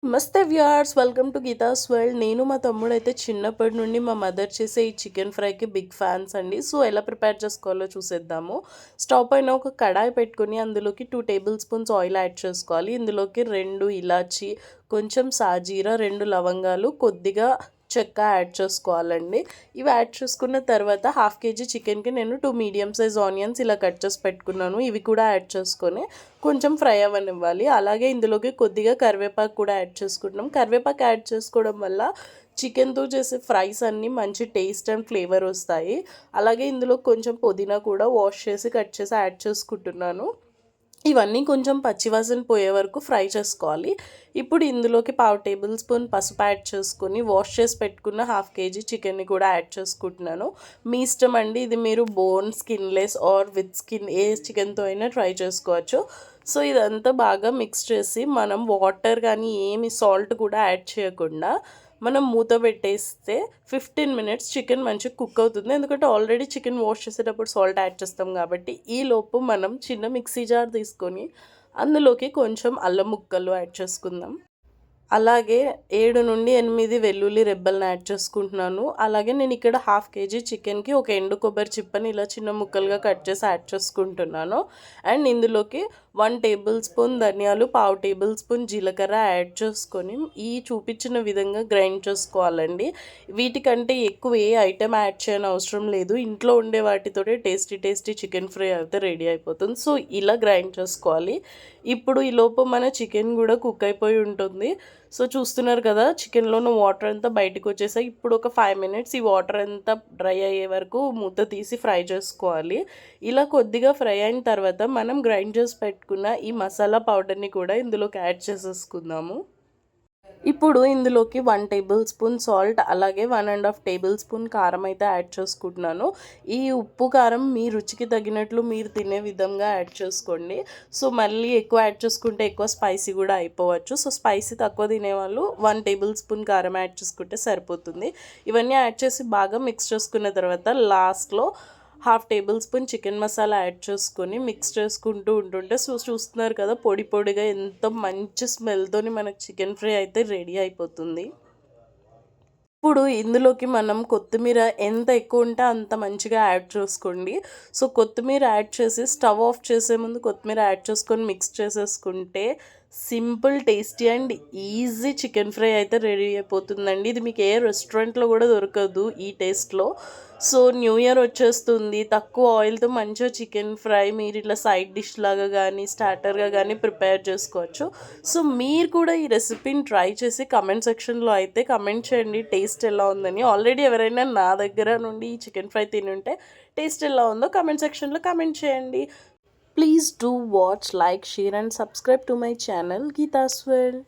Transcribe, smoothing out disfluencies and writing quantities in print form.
నమస్తే viewers, welcome to Geetha's world. నేను మా తమ్ముడైతే చిన్నప్పటి నుండి మా మదర్ చేసే ఈ చికెన్ ఫ్రైకి బిగ్ ఫ్యాన్స్ అండి. సో ఎలా ప్రిపేర్ చేసుకోవాలో చూసేద్దాము. స్టవ్ పైన ఒక కడాయి పెట్టుకొని అందులోకి 2 టేబుల్ స్పూన్స్ ఆయిల్ యాడ్ చేసుకోవాలి. ఇందులోకి 2 ఇలాచి, కొంచెం సాజీరా, 2 లవంగాలు, కొద్దిగా చెక్క యాడ్ చేసుకోవాలండి. ఇవి యాడ్ చేసుకున్న తర్వాత హాఫ్ కేజీ చికెన్కి నేను 2 మీడియం సైజ్ ఆనియన్స్ ఇలా కట్ చేసి పెట్టుకున్నాను. ఇవి కూడా యాడ్ చేసుకొని కొంచెం ఫ్రై అవ్వనివ్వాలి. అలాగే ఇందులోకి కొద్దిగా కరివేపాకు కూడా యాడ్ చేసుకుంటున్నాం. కరివేపాకు యాడ్ చేసుకోవడం వల్ల చికెన్తో చేసే ఫ్రైస్ అన్నీ మంచి టేస్ట్ అండ్ ఫ్లేవర్ వస్తాయి. అలాగే ఇందులో కొంచెం పుదీనా కూడా వాష్ చేసి కట్ చేసి యాడ్ చేసుకుంటున్నాను. ఇవన్నీ కొంచెం పచ్చివాసన పోయే వరకు ఫ్రై చేసుకోవాలి. ఇప్పుడు ఇందులోకి 1/2 టేబుల్ స్పూన్ పసుపు యాడ్ చేసుకొని వాష్ చేసి పెట్టుకున్న హాఫ్ కేజీ చికెన్ని కూడా యాడ్ చేసుకుంటున్నాను. మీ ఇష్టం అండి, ఇది మీరు bone, skinless or with skin ఏ చికెన్తో అయినా ట్రై చేసుకోవచ్చు. సో ఇదంతా బాగా మిక్స్ చేసి మనం వాటర్ కానీ ఏమి సాల్ట్ కూడా యాడ్ చేయకుండా మనం మూత పెట్టేస్తే 15 మినిట్స్ చికెన్ మంచిగా కుక్ అవుతుంది. ఎందుకంటే ఆల్రెడీ చికెన్ వాష్ చేసేటప్పుడు సాల్ట్ యాడ్ చేస్తాం కాబట్టి. ఈలోపు మనం చిన్న మిక్సీ జార్ తీసుకొని అందులోకి కొంచెం అల్లం ముక్కలు యాడ్ చేసుకుందాం. అలాగే 7 నుండి 8 వెల్లుల్లి రెబ్బలను యాడ్ చేసుకుంటున్నాను. అలాగే నేను ఇక్కడ హాఫ్ కేజీ చికెన్కి ఒక ఎండు కొబ్బరి చిప్పని ఇలా చిన్న ముక్కలుగా కట్ చేసి యాడ్ చేసుకుంటున్నాను. అండ్ ఇందులోకి 1 టేబుల్ స్పూన్ ధనియాలు, 1/2 టేబుల్ స్పూన్ జీలకర్ర యాడ్ చేసుకొని ఈ చూపించిన విధంగా గ్రైండ్ చేసుకోవాలండి. వీటికంటే ఎక్కువ ఏ ఐటెం యాడ్ చేయని అవసరం లేదు. ఇంట్లో ఉండే వాటితోనే టేస్టీ చికెన్ ఫ్రై అయితే రెడీ అయిపోతుంది. సో ఇలా గ్రైండ్ చేసుకోవాలి. ఇప్పుడు ఈలోపు మన చికెన్ కూడా కుక్ అయిపోయి ఉంటుంది. సో చూస్తున్నారు కదా, చికెన్లోని వాటర్ అంతా బయటకు వచ్చేసాయి. ఇప్పుడు ఒక 5 మినిట్స్ ఈ వాటర్ అంతా డ్రై అయ్యే వరకు మూత తీసి ఫ్రై చేసుకోవాలి. ఇలా కొద్దిగా ఫ్రై అయిన తర్వాత మనం గ్రైండ్ చేసి పెట్టుకున్న ఈ మసాలా పౌడర్ని కూడా ఇందులోకి యాడ్ చేసేసుకుందాము. ఇప్పుడు ఇందులోకి 1 టేబుల్ స్పూన్ సాల్ట్, అలాగే 1.5 టేబుల్ స్పూన్ కారం అయితే యాడ్ చేసుకుంటున్నాను. ఈ ఉప్పు కారం మీ రుచికి తగినట్లు మీరు తినే విధంగా యాడ్ చేసుకోండి. సో మళ్ళీ ఎక్కువ యాడ్ చేసుకుంటే ఎక్కువ స్పైసీ కూడా అయిపోవచ్చు. సో స్పైసీ తక్కువ తినేవాళ్ళు 1 టేబుల్ స్పూన్ కారం యాడ్ చేసుకుంటే సరిపోతుంది. ఇవన్నీ యాడ్ చేసి బాగా మిక్స్ చేసుకున్న తర్వాత లాస్ట్లో 1/2 table spoon chicken masala add చేసుకొని మిక్స్ చేసుకుంటూ ఉంటుంటే చూస్తున్నారు కదా, పొడిగా ఎంత మంచి స్మెల్తోని మనకు చికెన్ ఫ్రై అయితే రెడీ అయిపోతుంది. ఇప్పుడు ఇందులోకి మనం కొత్తిమీర ఎంత ఎక్కువ ఉంటే అంత మంచిగా యాడ్ చేసుకోండి. సో కొత్తిమీర యాడ్ చేసి స్టవ్ ఆఫ్ చేసే ముందు కొత్తిమీర యాడ్ చేసుకొని మిక్స్ చేసేసుకుంటే simple, tasty and easy chicken fry అయితే రెడీ అయిపోతుందండి. ఇది మీకు ఏ రెస్టారెంట్లో కూడా దొరకదు ఈ టేస్ట్లో. సో న్యూ ఇయర్ వచ్చేస్తుంది, తక్కువ ఆయిల్తో మంచిగా చికెన్ ఫ్రై మీరు ఇట్లా సైడ్ డిష్ లాగా కానీ స్టార్టర్గా కానీ ప్రిపేర్ చేసుకోవచ్చు. సో మీరు కూడా ఈ రెసిపీని ట్రై చేసి కమెంట్ సెక్షన్లో అయితే కమెంట్ చేయండి టేస్ట్ ఎలా ఉందని. ఆల్రెడీ ఎవరైనా నా దగ్గర నుండి ఈ చికెన్ ఫ్రై తిని ఉంటే టేస్ట్ ఎలా ఉందో కమెంట్ సెక్షన్లో కమెంట్ చేయండి. Please do watch, like, share and subscribe to my channel Geeta's World.